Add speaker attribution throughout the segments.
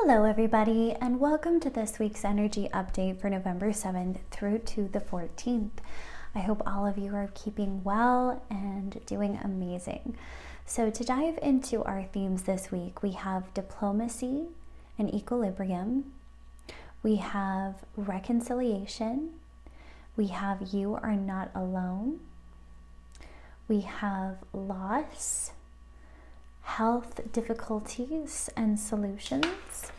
Speaker 1: Hello everybody, and welcome to this week's energy update for November 7th through to the 14th. I hope all of you are keeping well and doing amazing. So to dive into our themes this week, we have diplomacy and equilibrium, we have reconciliation, we have you are not alone, we have loss, health difficulties and solutions,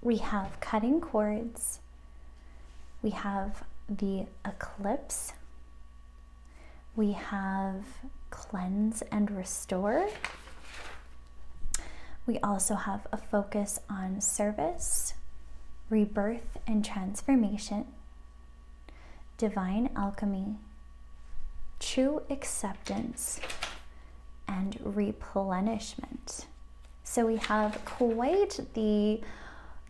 Speaker 1: we have cutting cords, we have the eclipse, we have cleanse and restore, we also have a focus on service, rebirth and transformation, divine alchemy, true acceptance, and replenishment. So we have quite the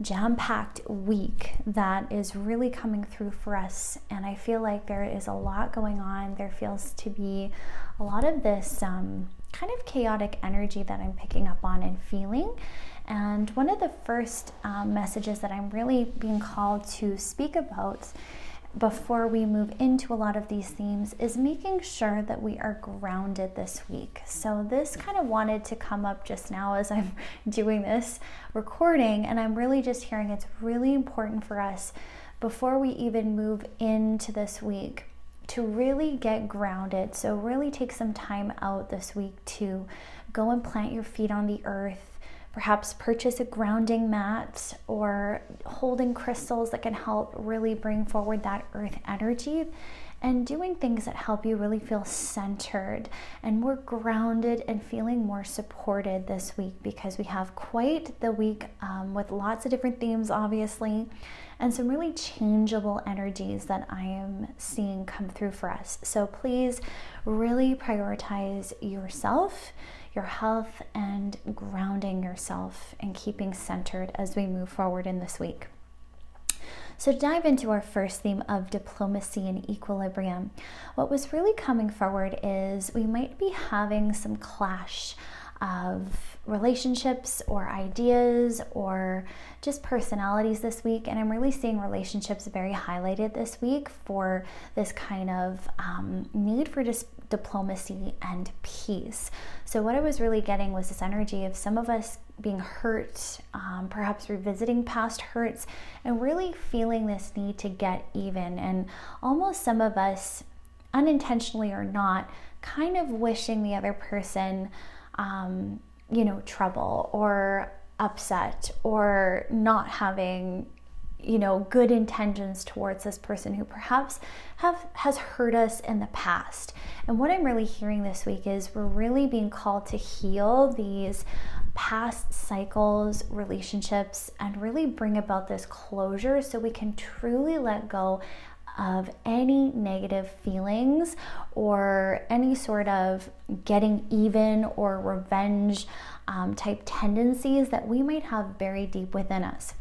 Speaker 1: jam-packed week that is really coming through for us, and I feel like there is a lot going on. There feels to be a lot of this kind of chaotic energy that I'm picking up on and feeling. And one of the first messages that I'm really being called to speak about before we move into a lot of these themes is making sure that we are grounded this week. So this kind of wanted to come up just now as I'm doing this recording, and I'm really just hearing it's really important for us before we even move into this week to really get grounded. So really take some time out this week to go and plant your feet on the earth. Perhaps purchase a grounding mat or holding crystals that can help really bring forward that earth energy, and doing things that help you really feel centered and more grounded and feeling more supported this week, because we have quite the week with lots of different themes, obviously, and some really changeable energies that I am seeing come through for us. So please really prioritize yourself, your health, and grounding yourself and keeping centered as we move forward in this week. So to dive into our first theme of diplomacy and equilibrium, what was really coming forward is we might be having some clash of relationships or ideas or just personalities this week, and I'm really seeing relationships very highlighted this week for this kind of need for just diplomacy and peace. So what I was really getting was this energy of some of us being hurt, perhaps revisiting past hurts, and really feeling this need to get even, and almost some of us, unintentionally or not, kind of wishing the other person trouble or upset, or not having good intentions towards this person who perhaps has hurt us in the past. And what I'm really hearing this week is we're really being called to heal these past cycles, relationships, and really bring about this closure so we can truly let go of any negative feelings or any sort of getting even or revenge type tendencies that we might have buried deep within us.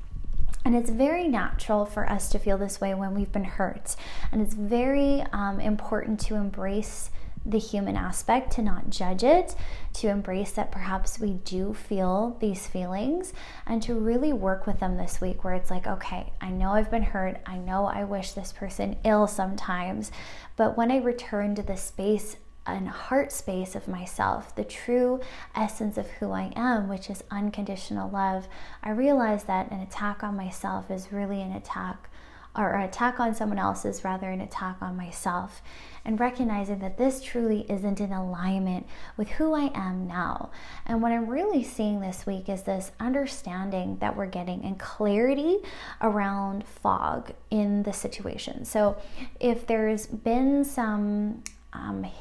Speaker 1: And it's very natural for us to feel this way when we've been hurt. And it's very important to embrace the human aspect, to not judge it, to embrace that perhaps we do feel these feelings, and to really work with them this week, where it's like, okay, I know I've been hurt. I know I wish this person ill sometimes. But when I return to the space and heart space of myself, the true essence of who I am, which is unconditional love, I realize that an attack on myself is really an attack, or an attack on someone else is rather an attack on myself. And recognizing that this truly isn't in alignment with who I am now. And what I'm really seeing this week is this understanding that we're getting and clarity around fog in the situation. So if there's been some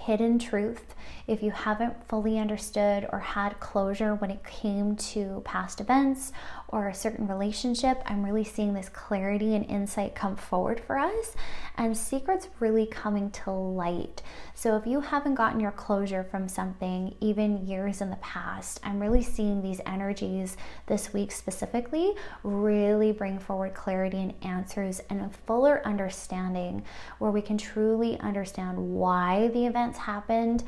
Speaker 1: hidden truth, if you haven't fully understood or had closure when it came to past events or a certain relationship, I'm really seeing this clarity and insight come forward for us, and secrets really coming to light. So if you haven't gotten your closure from something even years in the past, I'm really seeing these energies this week specifically really bring forward clarity and answers and a fuller understanding, where we can truly understand why why the events happened,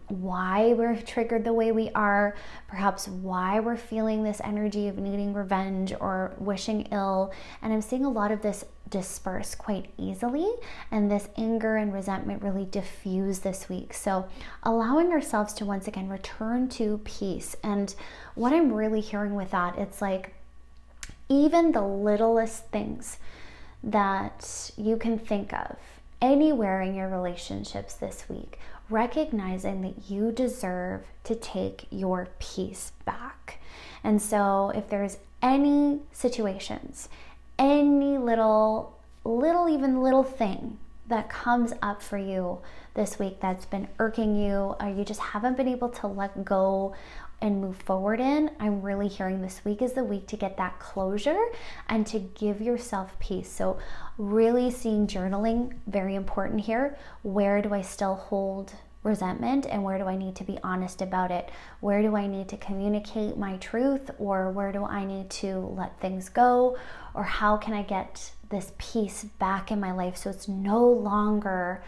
Speaker 1: why we're triggered the way we are, perhaps why we're feeling this energy of needing revenge or wishing ill. And I'm seeing a lot of this disperse quite easily, and this anger and resentment really diffuse this week. So allowing ourselves to once again return to peace. And what I'm really hearing with that, it's like even the littlest things that you can think of anywhere in your relationships this week, recognizing that you deserve to take your peace back. And so if there's any situations, any little thing that comes up for you this week that's been irking you, or you just haven't been able to let go and move forward in, I'm really hearing this week is the week to get that closure and to give yourself peace. So really seeing journaling, very important here. Where do I still hold resentment, and where do I need to be honest about it? Where do I need to communicate my truth, or where do I need to let things go? Or how can I get this peace back in my life so it's no longer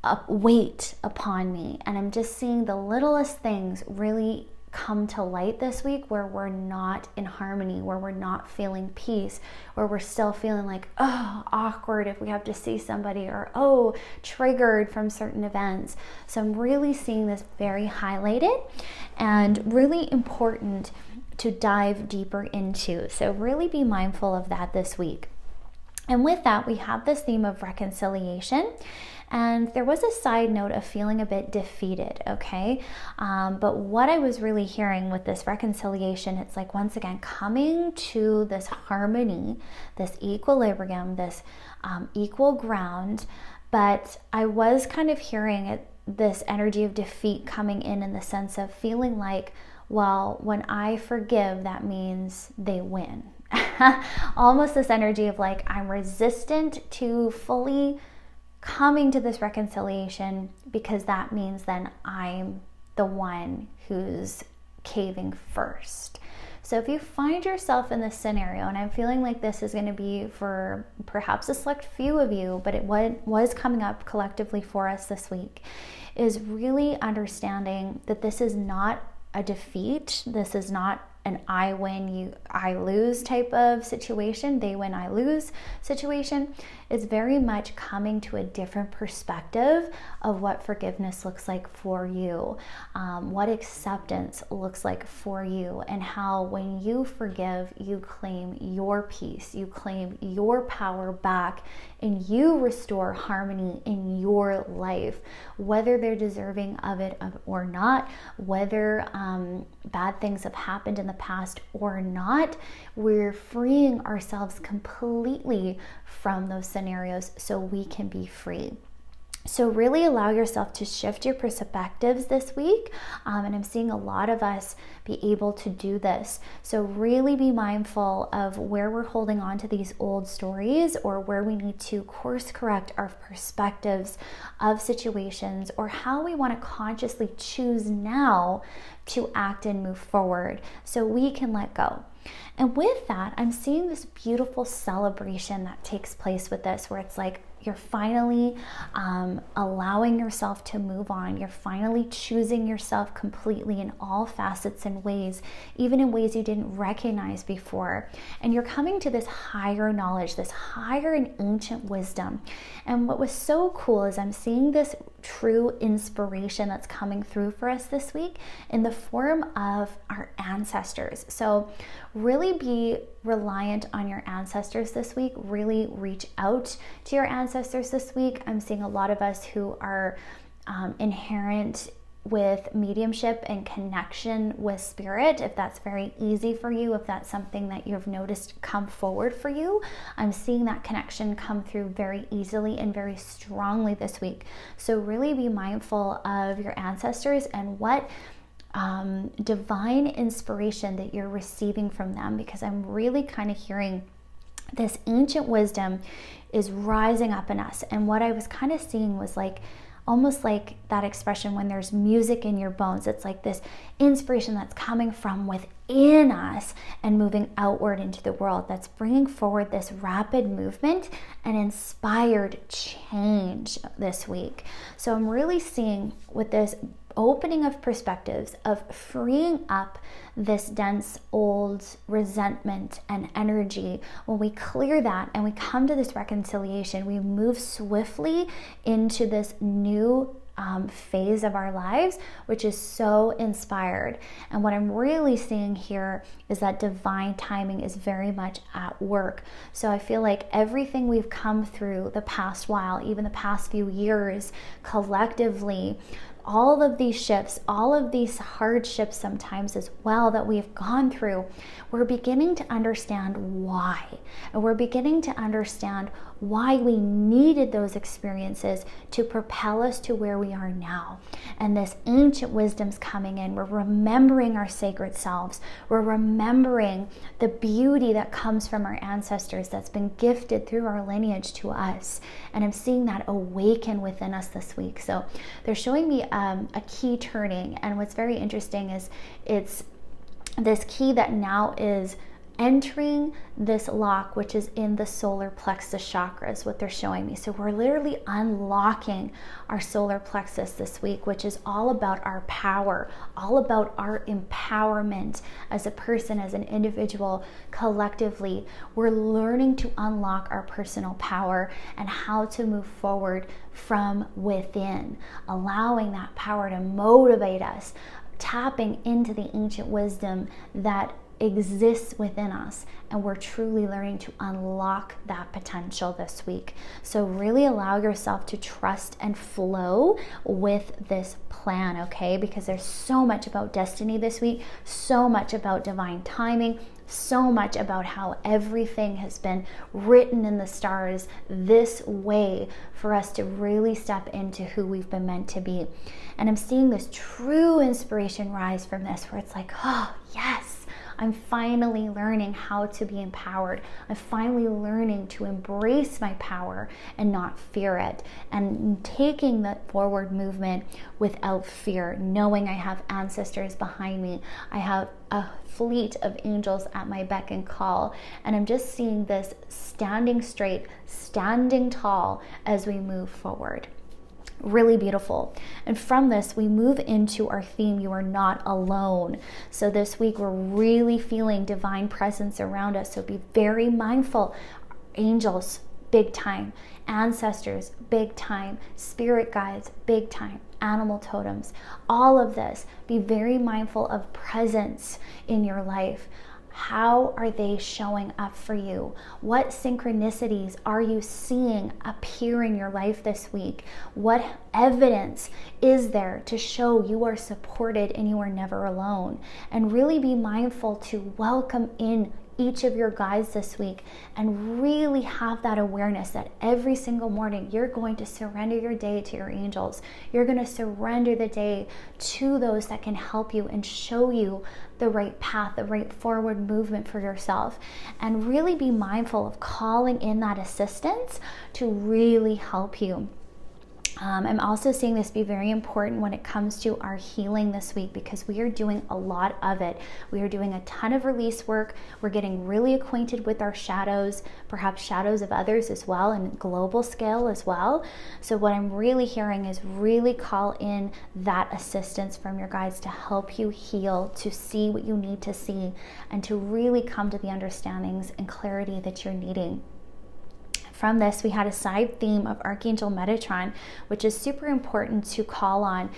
Speaker 1: a weight upon me? And I'm just seeing the littlest things really come to light this week where we're not in harmony, where we're not feeling peace, where we're still feeling like, oh, awkward if we have to see somebody, or oh, triggered from certain events. So I'm really seeing this very highlighted and really important to dive deeper into. So really be mindful of that this week. And with that, we have this theme of reconciliation. And there was a side note of feeling a bit defeated, okay? But what I was really hearing with this reconciliation, it's like, once again, coming to this harmony, this equilibrium, this equal ground. But I was kind of hearing this energy of defeat coming in the sense of feeling like, well, when I forgive, that means they win. Almost this energy of like, I'm resistant to fully coming to this reconciliation because that means then I'm the one who's caving first. So if you find yourself in this scenario, and I'm feeling like this is going to be for perhaps a select few of you, but it was coming up collectively for us this week, is really understanding that this is not a defeat. This is not an I win, I lose type of situation, they win, I lose situation. It's very much coming to a different perspective of what forgiveness looks like for you, what acceptance looks like for you, and how when you forgive, you claim your peace, you claim your power back, and you restore harmony in your life, whether they're deserving of it or not, whether bad things have happened in the past or not. We're freeing ourselves completely from those scenarios so we can be free. So really allow yourself to shift your perspectives this week. And I'm seeing a lot of us be able to do this. So really be mindful of where we're holding on to these old stories, or where we need to course correct our perspectives of situations, or how we want to consciously choose now to act and move forward so we can let go. And with that, I'm seeing this beautiful celebration that takes place with this, where it's like, you're finally allowing yourself to move on. You're finally choosing yourself completely in all facets and ways, even in ways you didn't recognize before. And you're coming to this higher knowledge, this higher and ancient wisdom. And what was so cool is I'm seeing this true inspiration that's coming through for us this week in the form of our ancestors. So really be reliant on your ancestors this week. Really reach out to your ancestors this week. I'm seeing a lot of us who are inherent with mediumship and connection with spirit. If that's very easy for you, if that's something that you've noticed come forward for you, I'm seeing that connection come through very easily and very strongly this week. So really be mindful of your ancestors and what divine inspiration that you're receiving from them, because I'm really kind of hearing this ancient wisdom is rising up in us. And what I was kind of seeing was like almost like that expression when there's music in your bones. It's like this inspiration that's coming from within us and moving outward into the world, that's bringing forward this rapid movement and inspired change this week. So I'm really seeing with this opening of perspectives, of freeing up this dense old resentment and energy. When we clear that and we come to this reconciliation, we move swiftly into this new phase of our lives, which is so inspired. And what I'm really seeing here is that divine timing is very much at work. So I feel like everything we've come through the past while, even the past few years, collectively, all of these shifts, all of these hardships sometimes as well that we've gone through, we're beginning to understand why. And we're beginning to understand why we needed those experiences to propel us to where we are now. And this ancient wisdom's coming in. We're remembering our sacred selves. We're remembering the beauty that comes from our ancestors that's been gifted through our lineage to us. And I'm seeing that awaken within us this week. So they're showing me a key turning. And what's very interesting is it's this key that now is entering this lock, which is in the solar plexus chakra, is what they're showing me. So we're literally unlocking our solar plexus this week, which is all about our power, all about our empowerment as a person, as an individual, collectively. We're learning to unlock our personal power and how to move forward from within, allowing that power to motivate us, tapping into the ancient wisdom that exists within us, and we're truly learning to unlock that potential this week. So really allow yourself to trust and flow with this plan, okay? Because there's so much about destiny this week, so much about divine timing, so much about how everything has been written in the stars this way for us to really step into who we've been meant to be. And I'm seeing this true inspiration rise from this, where it's like, oh yes, I'm finally learning how to be empowered. I'm finally learning to embrace my power and not fear it, and taking that forward movement without fear, knowing I have ancestors behind me. I have a fleet of angels at my beck and call, and I'm just seeing this standing straight, standing tall as we move forward. Really beautiful. And from this, we move into our theme, you are not alone. So this week, we're really feeling divine presence around us. So be very mindful. Angels, big time. Ancestors, big time. Spirit guides, big time. Animal totems, all of this. Be very mindful of presence in your life. How are they showing up for you? What synchronicities are you seeing appear in your life this week? What evidence is there to show you are supported and you are never alone? And really be mindful to welcome in each of your guides this week, and really have that awareness that every single morning you're going to surrender your day to your angels. You're going to surrender the day to those that can help you and show you the right path, the right forward movement for yourself. And really be mindful of calling in that assistance to really help you. I'm also seeing this be very important when it comes to our healing this week, because we are doing a lot of it. We are doing a ton of release work. We're getting really acquainted with our shadows, perhaps shadows of others as well, and global scale as well. So what I'm really hearing is really call in that assistance from your guides to help you heal, to see what you need to see, and to really come to the understandings and clarity that you're needing. From this, we had a side theme of Archangel Metatron, which is super important to call on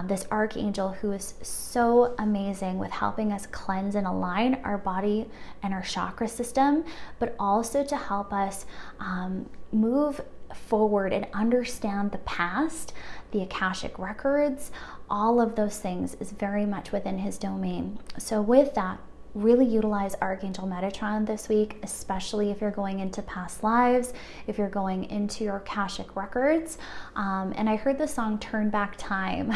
Speaker 1: this Archangel who is so amazing with helping us cleanse and align our body and our chakra system, but also to help us move forward and understand the past, the Akashic records, all of those things is very much within his domain. So with that, really utilize Archangel Metatron this week, especially if you're going into past lives, if you're going into your Akashic records. And I heard the song Turn Back Time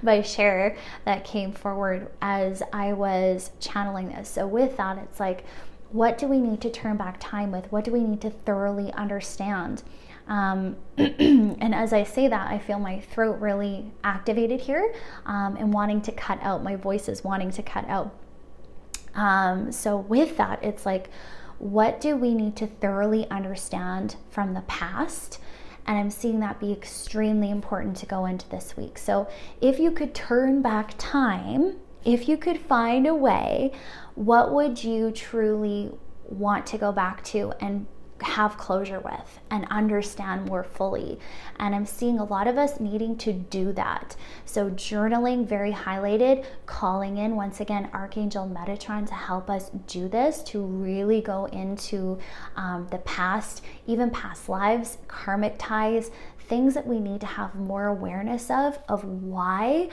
Speaker 1: by Cher that came forward as I was channeling this. So with that, it's like, what do we need to turn back time with? What do we need to thoroughly understand? And as I say that, I feel my throat really activated here, and wanting to cut out. My voice is wanting to cut out. So with that, it's like, what do we need to thoroughly understand from the past? And I'm seeing that be extremely important to go into this week. So if you could turn back time, if you could find a way, what would you truly want to go back to and have closure with and understand more fully? And I'm seeing a lot of us needing to do that. So journaling, very highlighted, calling in once again Archangel Metatron to help us do this, to really go into the past, even past lives, karmic ties, things that we need to have more awareness of why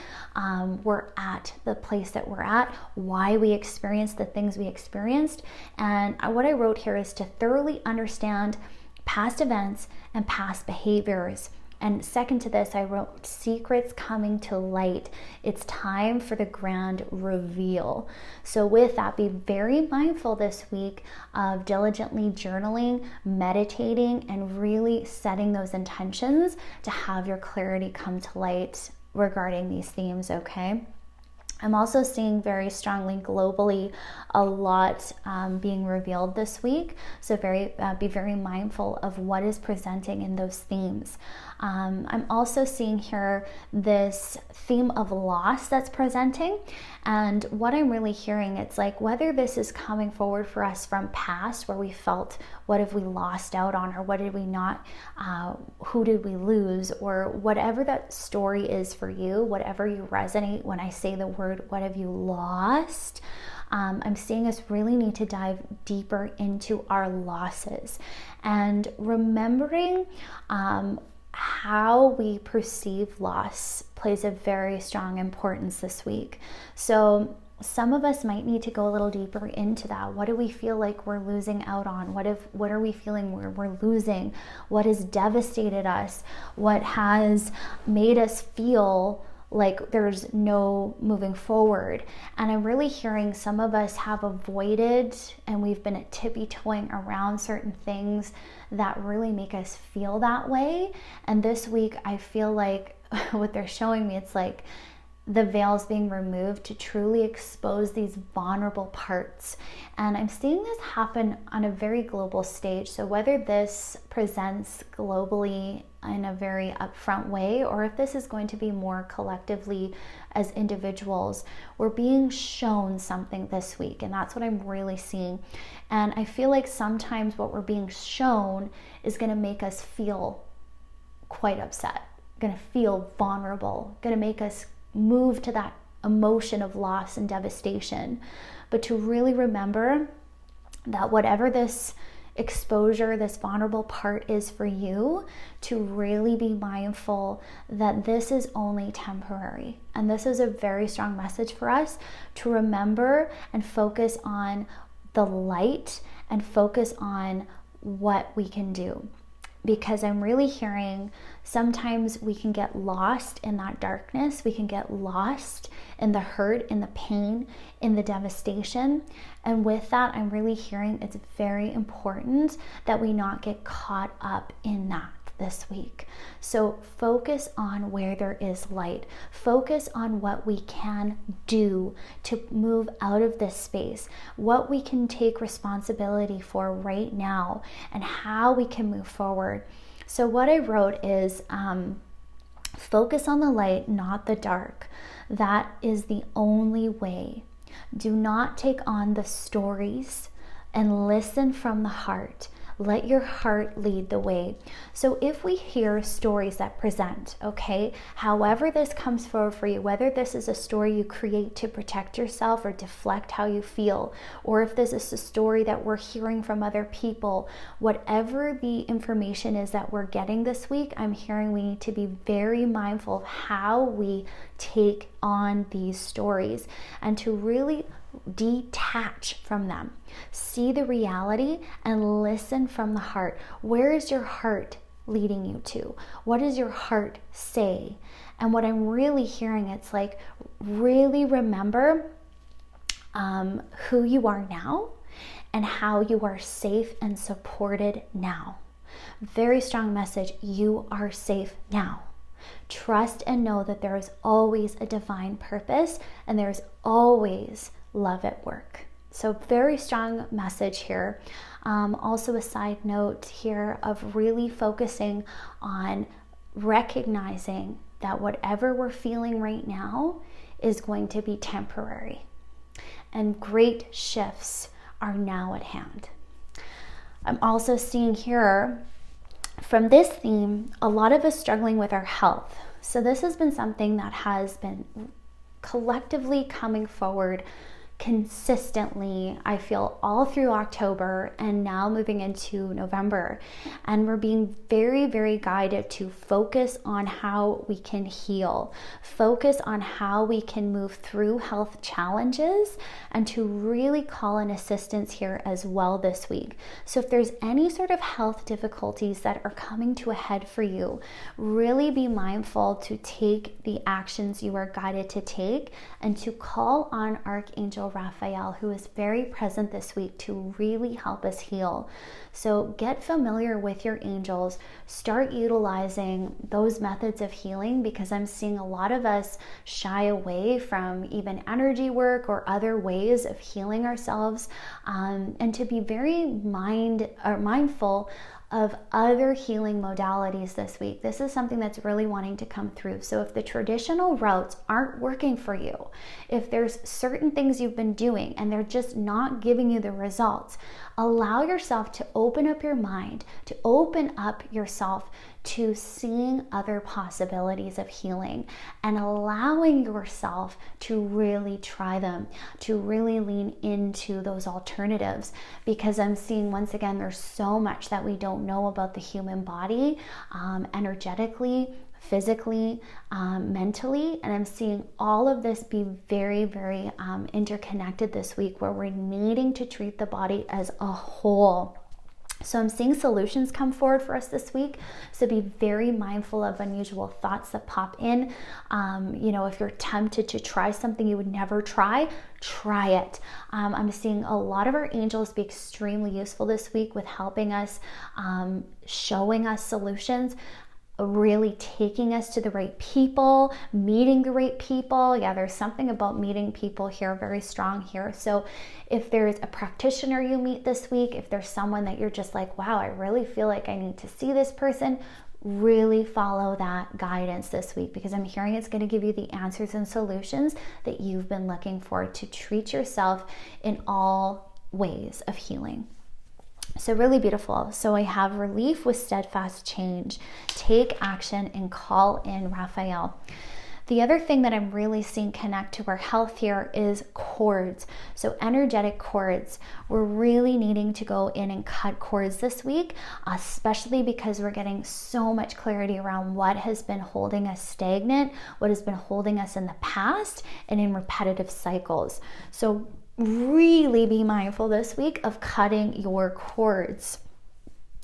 Speaker 1: we're at the place that we're at, why we experienced the things we experienced. And what I wrote here is to thoroughly understand past events and past behaviors. And second to this, I wrote secrets coming to light. It's time for the grand reveal. So with that, be very mindful this week of diligently journaling, meditating, and really setting those intentions to have your clarity come to light regarding these themes, okay? I'm also seeing very strongly globally a lot being revealed this week. So be very mindful of what is presenting in those themes. I'm also seeing here this theme of loss that's presenting. And what I'm really hearing, it's like whether this is coming forward for us from past where we felt, what have we lost out on, or what did we not, who did we lose, or whatever that story is for you, whatever you resonate when I say the word, what have you lost? I'm seeing us really need to dive deeper into our losses and remembering how we perceive loss plays a very strong importance this week. So some of us might need to go a little deeper into that. What do we feel like we're losing out on? What are we feeling we're losing? What has devastated us? What has made us feel like there's no moving forward? And I'm really hearing some of us have avoided, and we've been tippy-toeing around certain things that really make us feel that way. And this week, I feel like what they're showing me, it's like the veil's being removed to truly expose these vulnerable parts. And I'm seeing this happen on a very global stage. So whether this presents globally in a very upfront way, or if this is going to be more collectively as individuals, we're being shown something this week. And that's what I'm really seeing. And I feel like sometimes what we're being shown is going to make us feel quite upset, going to feel vulnerable, going to make us move to that emotion of loss and devastation. But to really remember that whatever this exposure, this vulnerable part is for you, to really be mindful that this is only temporary. And this is a very strong message for us to remember and focus on the light and focus on what we can do. Because I'm really hearing sometimes we can get lost in that darkness. We can get lost in the hurt, in the pain, in the devastation. And with that, I'm really hearing it's very important that we not get caught up in that this week. So focus on where there is light. Focus on what we can do to move out of this space, what we can take responsibility for right now, and how we can move forward. So what I wrote is focus on the light, not the dark. That is the only way. Do not take on the stories and listen from the heart. Let your heart lead the way. So if we hear stories that present, okay, however this comes forward for you, whether this is a story you create to protect yourself or deflect how you feel, or if this is a story that we're hearing from other people, whatever the information is that we're getting this week, I'm hearing we need to be very mindful of how we take on these stories and to really detach from them. See the reality and listen from the heart. Where is your heart leading you to? What does your heart say? And what I'm really hearing, it's like really remember who you are now and how you are safe and supported now. Very strong message. You are safe now. Trust and know that there is always a divine purpose and there's always love at work. So very strong message here. Also a side note here of really focusing on recognizing that whatever we're feeling right now is going to be temporary. And great shifts are now at hand. I'm also seeing here from this theme, a lot of us struggling with our health. So this has been something that has been collectively coming forward consistently, I feel, all through October and now moving into November. And we're being very, very guided to focus on how we can heal, focus on how we can move through health challenges, and to really call in assistance here as well this week. So if there's any sort of health difficulties that are coming to a head for you, really be mindful to take the actions you are guided to take and to call on Archangel Raphael, who is very present this week to really help us heal. So get familiar with your angels, start utilizing those methods of healing, because I'm seeing a lot of us shy away from even energy work or other ways of healing ourselves, and to be very mindful of other healing modalities this week. This is something that's really wanting to come through. So if the traditional routes aren't working for you, if there's certain things you've been doing and they're just not giving you the results, allow yourself to open up your mind, to open up yourself to seeing other possibilities of healing and allowing yourself to really try them, to really lean into those alternatives. Because I'm seeing, once again, there's so much that we don't know about the human body, energetically, physically, mentally, and I'm seeing all of this be very, very interconnected this week, where we're needing to treat the body as a whole. So I'm seeing solutions come forward for us this week. So be very mindful of unusual thoughts that pop in. If you're tempted to try something you would never try it. I'm seeing a lot of our angels be extremely useful this week with helping us, showing us solutions, really taking us to the right people, meeting the right people. Yeah, there's something about meeting people here very strong here. So if there's a practitioner you meet this week, if there's someone that you're just like, wow, I really feel like I need to see this person, really follow that guidance this week, because I'm hearing it's going to give you the answers and solutions that you've been looking for to treat yourself in all ways of healing. So really beautiful. So I have relief with steadfast change. Take action and call in Raphael. The other thing that I'm really seeing connect to our health here is cords. So energetic cords. We're really needing to go in and cut cords this week, especially because we're getting so much clarity around what has been holding us stagnant, what has been holding us in the past and in repetitive cycles. So really be mindful this week of cutting your cords.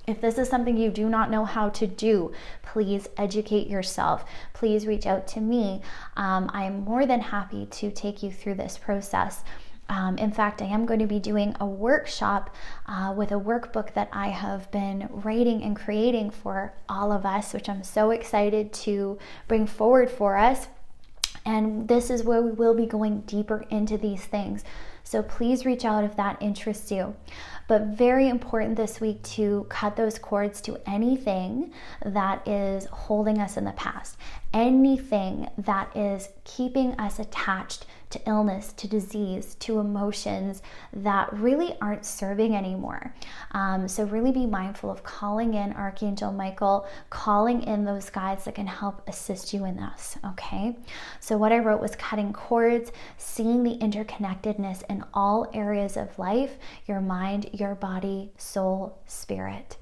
Speaker 1: If this is something you do not know how to do, please educate yourself. Please reach out to me. I am more than happy to take you through this process. In fact, I am going to be doing a workshop with a workbook that I have been writing and creating for all of us, which I'm so excited to bring forward for us. And this is where we will be going deeper into these things. So please reach out if that interests you. But very important this week to cut those cords to anything that is holding us in the past, anything that is keeping us attached to illness, to disease, to emotions that really aren't serving anymore. So really be mindful of calling in Archangel Michael, calling in those guides that can help assist you in this, okay? So what I wrote was cutting cords, seeing the interconnectedness in all areas of life, your mind, your body, soul, spirit.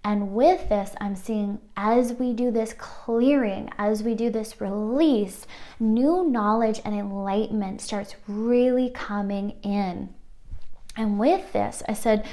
Speaker 1: And with this, I'm seeing as we do this clearing, as we do this release, new knowledge and enlightenment starts really coming in. And with this, I said,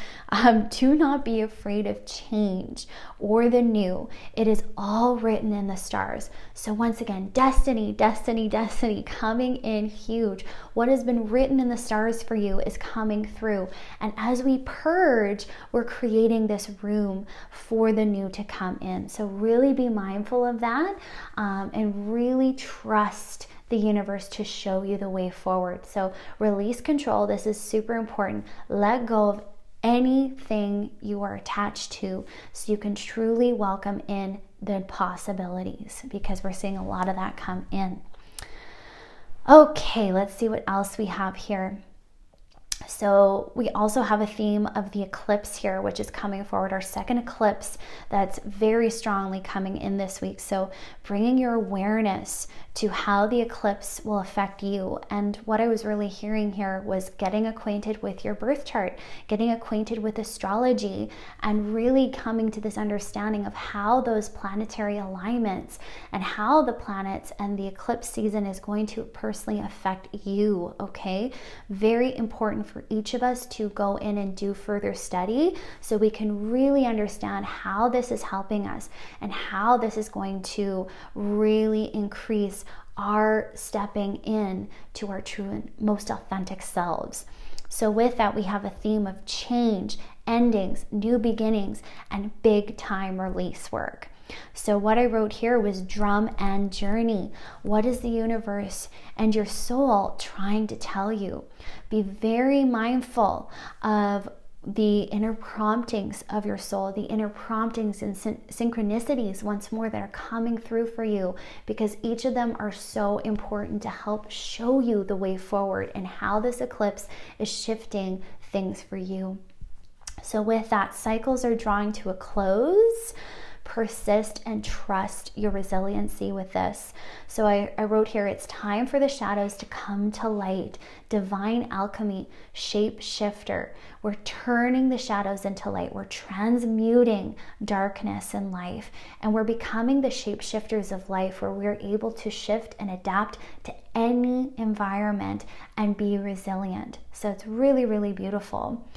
Speaker 1: do not be afraid of change or the new. It is all written in the stars. So once again, destiny, destiny, destiny coming in huge. What has been written in the stars for you is coming through. And as we purge, we're creating this room for the new to come in. So really be mindful of that, and really trust the universe to show you the way forward. So release control. This is super important. Let go of anything you are attached to so you can truly welcome in the possibilities, because we're seeing a lot of that come in. Okay, let's see what else we have here. So we also have a theme of the eclipse here, which is coming forward, our second eclipse that's very strongly coming in this week. So bringing your awareness to how the eclipse will affect you. And what I was really hearing here was getting acquainted with your birth chart, getting acquainted with astrology, and really coming to this understanding of how those planetary alignments and how the planets and the eclipse season is going to personally affect you, okay? Very important for each of us to go in and do further study so we can really understand how this is helping us and how this is going to really increase our stepping in to our true and most authentic selves. So with that, we have a theme of change, endings, new beginnings, and big time release work. So what I wrote here was drum and journey. What is the universe and your soul trying to tell you? Be very mindful of the inner promptings of your soul, the inner promptings and synchronicities once more that are coming through for you, because each of them are so important to help show you the way forward and how this eclipse is shifting things for you. So with that, cycles are drawing to a close. Persist and trust your resiliency with this. So I wrote here, it's time for the shadows to come to light. Divine alchemy, shape shifter. We're turning the shadows into light. We're transmuting darkness in life. And we're becoming the shapeshifters of life, where we're able to shift and adapt to any environment and be resilient. So it's really, really beautiful.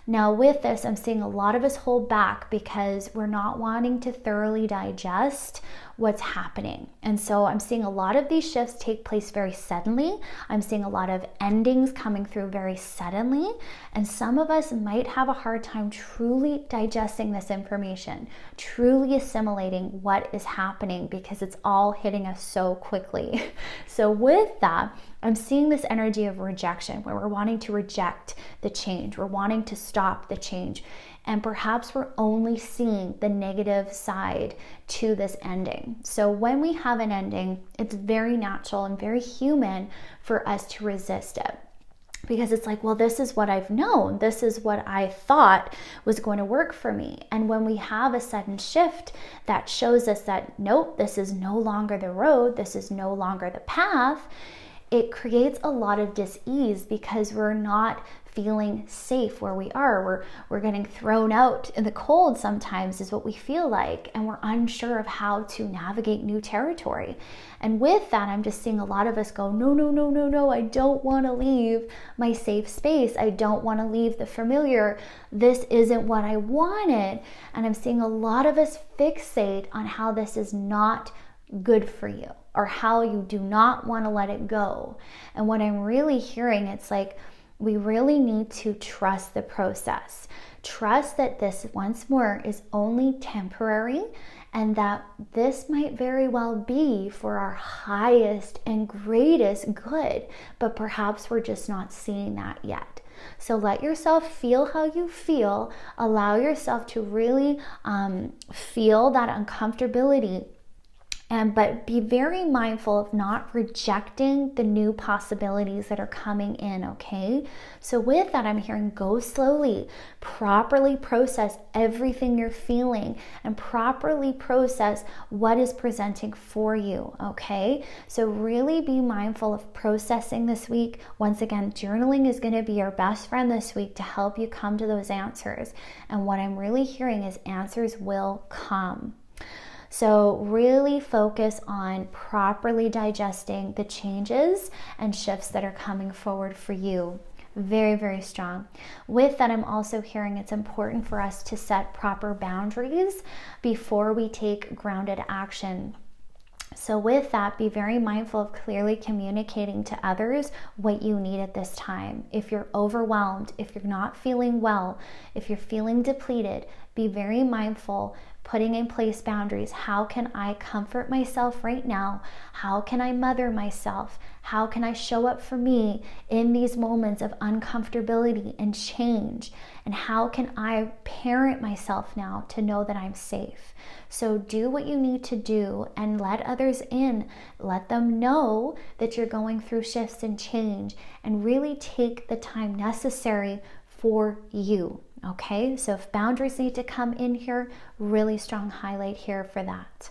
Speaker 1: Now with this, I'm seeing a lot of us hold back because we're not wanting to thoroughly digest what's happening. And so I'm seeing a lot of these shifts take place very suddenly. I'm seeing a lot of endings coming through very suddenly. And some of us might have a hard time truly digesting this information, truly assimilating what is happening, because it's all hitting us so quickly. So with that, I'm seeing this energy of rejection, where we're wanting to reject the change. We're wanting to stop the change. And perhaps we're only seeing the negative side to this ending. So when we have an ending, it's very natural and very human for us to resist it. Because it's like, well, this is what I've known. This is what I thought was going to work for me. And when we have a sudden shift that shows us that, nope, this is no longer the road, this is no longer the path, it creates a lot of dis-ease, because we're not feeling safe where we are. We're getting thrown out in the cold sometimes is what we feel like, and we're unsure of how to navigate new territory. And with that, I'm just seeing a lot of us go, no, I don't want to leave my safe space. I don't want to leave the familiar. This isn't what I wanted. And I'm seeing a lot of us fixate on how this is not good for you, or how you do not want to let it go. And what I'm really hearing, it's like, we really need to trust the process. Trust that this, once more, is only temporary, and that this might very well be for our highest and greatest good, but perhaps we're just not seeing that yet. So let yourself feel how you feel. Allow yourself to really feel that uncomfortability. But be very mindful of not rejecting the new possibilities that are coming in, okay? So with that, I'm hearing go slowly, properly process everything you're feeling, and properly process what is presenting for you, okay? So really be mindful of processing this week. Once again, journaling is going to be your best friend this week to help you come to those answers. And what I'm really hearing is answers will come. So really focus on properly digesting the changes and shifts that are coming forward for you. Very, very strong. With that, I'm also hearing it's important for us to set proper boundaries before we take grounded action. So with that, be very mindful of clearly communicating to others what you need at this time. If you're overwhelmed, if you're not feeling well, if you're feeling depleted, be very mindful, putting in place boundaries. How can I comfort myself right now? How can I mother myself? How can I show up for me in these moments of uncomfortability and change? And how can I parent myself now to know that I'm safe? So do what you need to do and let others in. Let them know that you're going through shifts and change, and really take the time necessary for you. Okay, so if boundaries need to come in here, really strong highlight here for that.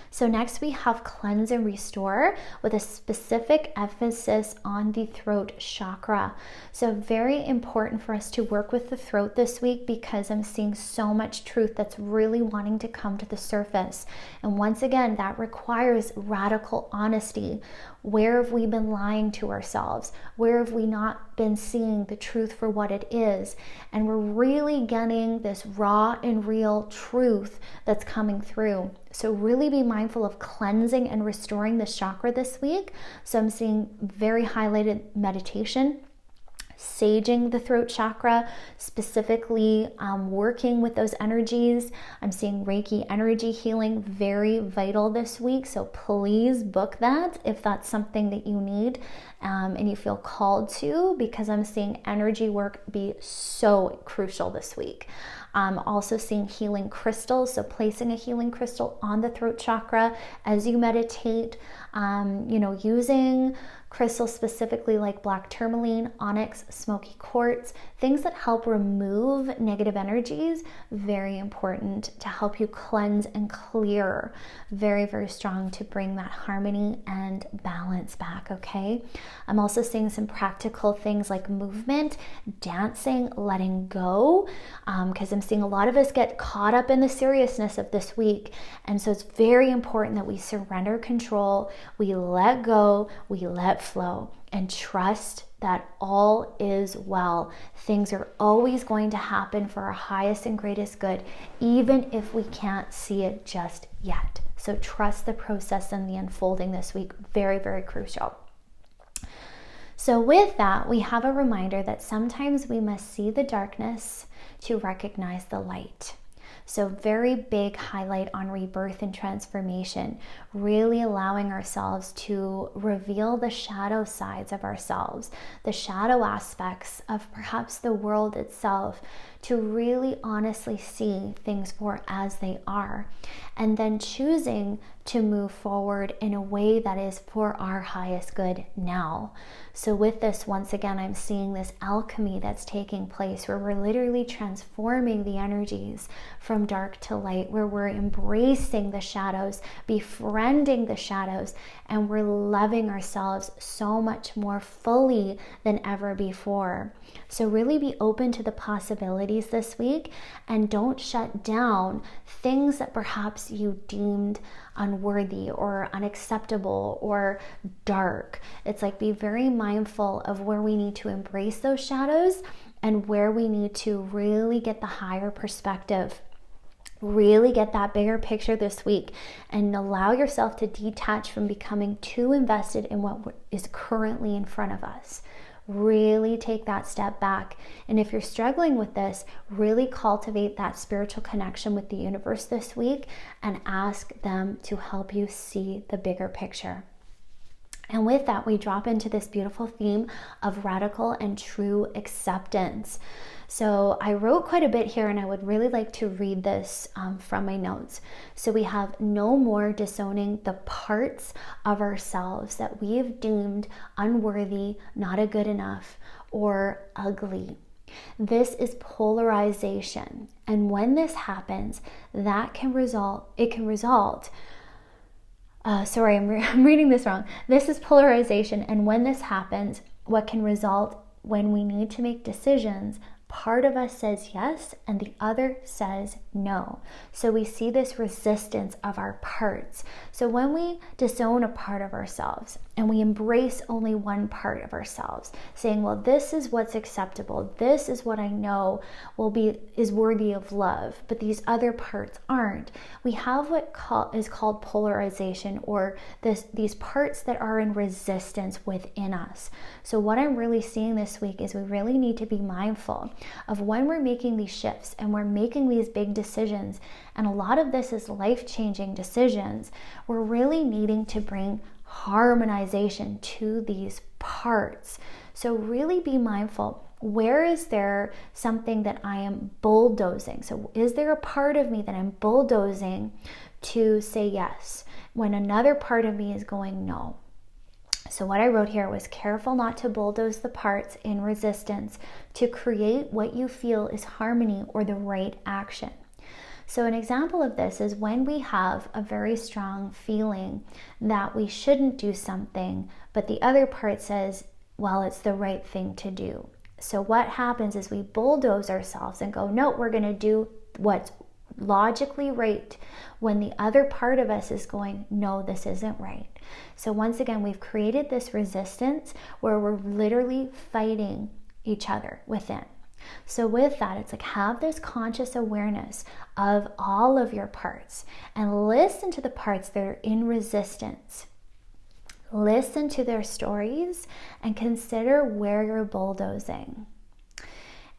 Speaker 1: So next we have cleanse and restore with a specific emphasis on the throat chakra. So very important for us to work with the throat this week, because I'm seeing so much truth that's really wanting to come to the surface. And once again, that requires radical honesty. Where have we been lying to ourselves? Where have we not been seeing the truth for what it is? And we're really getting this raw and real truth that's coming through. So really be mindful of cleansing and restoring the chakra this week. So I'm seeing very highlighted meditation, saging the throat chakra, specifically working with those energies. I'm seeing Reiki energy healing, very vital this week. So please book that if that's something that you need and you feel called to, because I'm seeing energy work be so crucial this week. Also seeing healing crystals, so placing a healing crystal on the throat chakra as you meditate, using crystals specifically like black tourmaline, onyx, smoky quartz, things that help remove negative energies. Very important to help you cleanse and clear. Very, very strong to bring that harmony and balance back, okay? I'm also seeing some practical things like movement, dancing, letting go, because I'm seeing a lot of us get caught up in the seriousness of this week. And so it's very important that we surrender control, we let go, we let flow, and trust that all is well. Things are always going to happen for our highest and greatest good, even if we can't see it just yet. So trust the process and the unfolding this week. Very, very crucial. So with that, we have a reminder that sometimes we must see the darkness to recognize the light. So very big highlight on rebirth and transformation, really allowing ourselves to reveal the shadow sides of ourselves, the shadow aspects of perhaps the world itself, to really honestly see things for as they are, and then choosing to move forward in a way that is for our highest good now. So with this, once again, I'm seeing this alchemy that's taking place where we're literally transforming the energies from dark to light, where we're embracing the shadows, befriending the shadows, and we're loving ourselves so much more fully than ever before. So really be open to the possibilities this week, and don't shut down things that perhaps you deemed unworthy or unacceptable or dark. It's like, be very mindful of where we need to embrace those shadows and where we need to really get the higher perspective. Really get that bigger picture this week, and allow yourself to detach from becoming too invested in what is currently in front of us. Really take that step back. And if you're struggling with this, really cultivate that spiritual connection with the universe this week and ask them to help you see the bigger picture. And with that, we drop into this beautiful theme of radical and true acceptance. So I wrote quite a bit here, and I would really like to read this from my notes. So we have no more disowning the parts of ourselves that we have deemed unworthy, not a good enough, or ugly. This is polarization. And when this happens, I'm reading this wrong. This is polarization. And when this happens, what can result when we need to make decisions, part of us says yes and the other says no. So we see this resistance of our parts. So when we disown a part of ourselves, and we embrace only one part of ourselves, saying, well, this is what's acceptable, this is what I know is worthy of love, but these other parts aren't. We have what is called polarization, or these parts that are in resistance within us. So what I'm really seeing this week is we really need to be mindful of when we're making these shifts and we're making these big decisions, and a lot of this is life-changing decisions. We're really needing to bring harmonization to these parts. So really be mindful. Where is there something that I am bulldozing? So is there a part of me that I'm bulldozing to say yes when another part of me is going no? So what I wrote here was, careful not to bulldoze the parts in resistance to create what you feel is harmony or the right action. So an example of this is when we have a very strong feeling that we shouldn't do something, but the other part says, well, it's the right thing to do. So what happens is we bulldoze ourselves and go, no, we're going to do what's logically right, when the other part of us is going, no, this isn't right. So once again, we've created this resistance where we're literally fighting each other within. So with that, it's like, have this conscious awareness of all of your parts and listen to the parts that are in resistance. Listen to their stories and consider where you're bulldozing.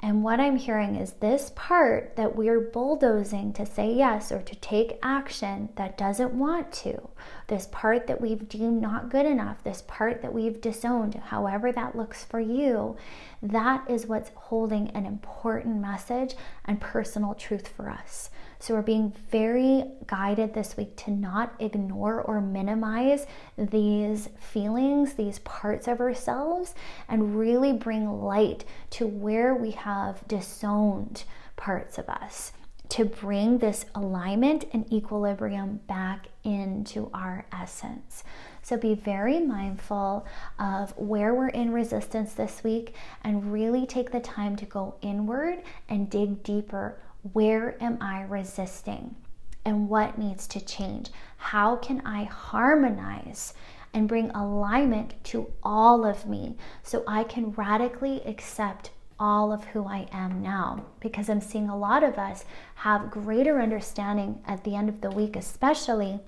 Speaker 1: And what I'm hearing is this part that we're bulldozing to say yes or to take action that doesn't want to, this part that we've deemed not good enough, this part that we've disowned, however that looks for you, that is what's holding an important message and personal truth for us. So we're being very guided this week to not ignore or minimize these feelings, these parts of ourselves, and really bring light to where we have disowned parts of us, to bring this alignment and equilibrium back into our essence. So be very mindful of where we're in resistance this week, and really take the time to go inward and dig deeper. Where am I resisting? And what needs to change? How can I harmonize and bring alignment to all of me so I can radically accept all of who I am now? Because I'm seeing a lot of us have greater understanding at the end of the week, especially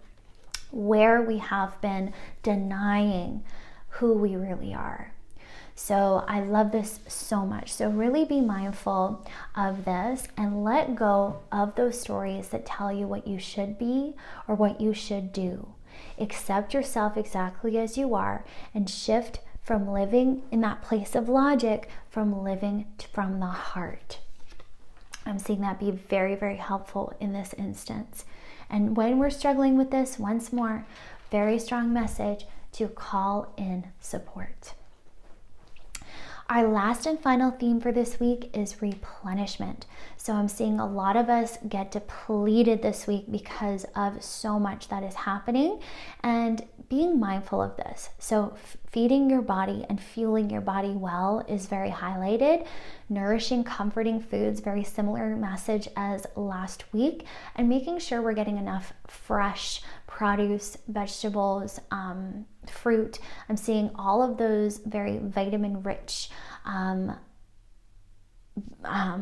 Speaker 1: where we have been denying who we really are. So I love this so much. So really be mindful of this and let go of those stories that tell you what you should be or what you should do. Accept yourself exactly as you are and shift from living in that place of logic, from living from the heart. I'm seeing that be very, very helpful in this instance. And when we're struggling with this, once more, very strong message to call in support. Our last and final theme for this week is replenishment. So I'm seeing a lot of us get depleted this week because of so much that is happening, and being mindful of this. So feeding your body and fueling your body well is very highlighted. Nourishing, comforting foods, very similar message as last week, and making sure we're getting enough fresh produce, vegetables, fruit. I'm seeing all of those very vitamin rich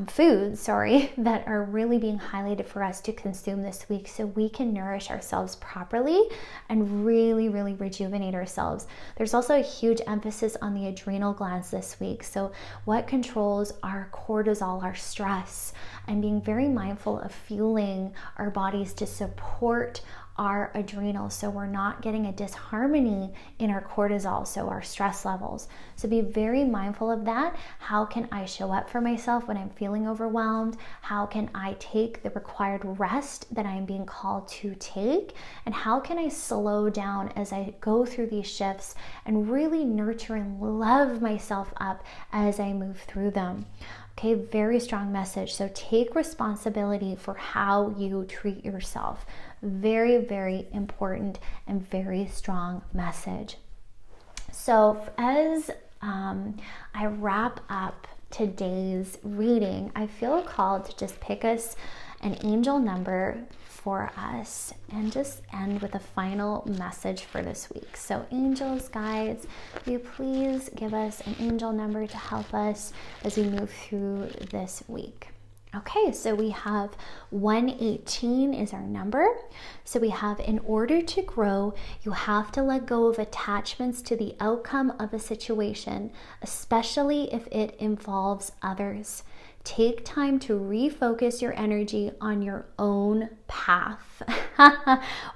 Speaker 1: foods, that are really being highlighted for us to consume this week so we can nourish ourselves properly and really, really rejuvenate ourselves. There's also a huge emphasis on the adrenal glands this week. So what controls our cortisol, our stress, and being very mindful of fueling our bodies to support our adrenals so we're not getting a disharmony in our cortisol, so our stress levels. So be very mindful of that. How can I show up for myself when I'm feeling overwhelmed? How can I take the required rest that I'm being called to take? And how can I slow down as I go through these shifts and really nurture and love myself up as I move through them? Okay, very strong message. So take responsibility for how you treat yourself. Very, very important and very strong message. So as I wrap up today's reading, I feel called to just pick us an angel number for us and just end with a final message for this week. So angels, guides, will you please give us an angel number to help us as we move through this week? Okay, so we have 118 is our number. So we have, in order to grow, you have to let go of attachments to the outcome of a situation, especially if it involves others. Take time to refocus your energy on your own path.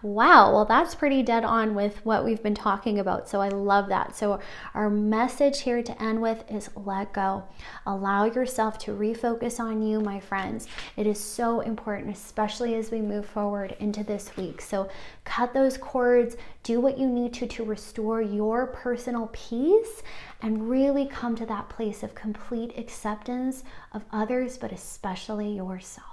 Speaker 1: Wow, well, that's pretty dead on with what we've been talking about. So I love that. So our message here to end with is let go. Allow yourself to refocus on you, my friends. It is so important, especially as we move forward into this week. So cut those cords, do what you need to restore your personal peace, and really come to that place of complete acceptance of others, but especially yourself.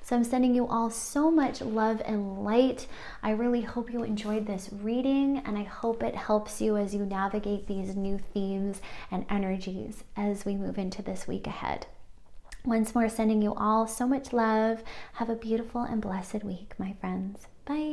Speaker 1: So I'm sending you all so much love and light. I really hope you enjoyed this reading, and I hope it helps you as you navigate these new themes and energies as we move into this week ahead. Once more, sending you all so much love. Have a beautiful and blessed week, my friends. Bye.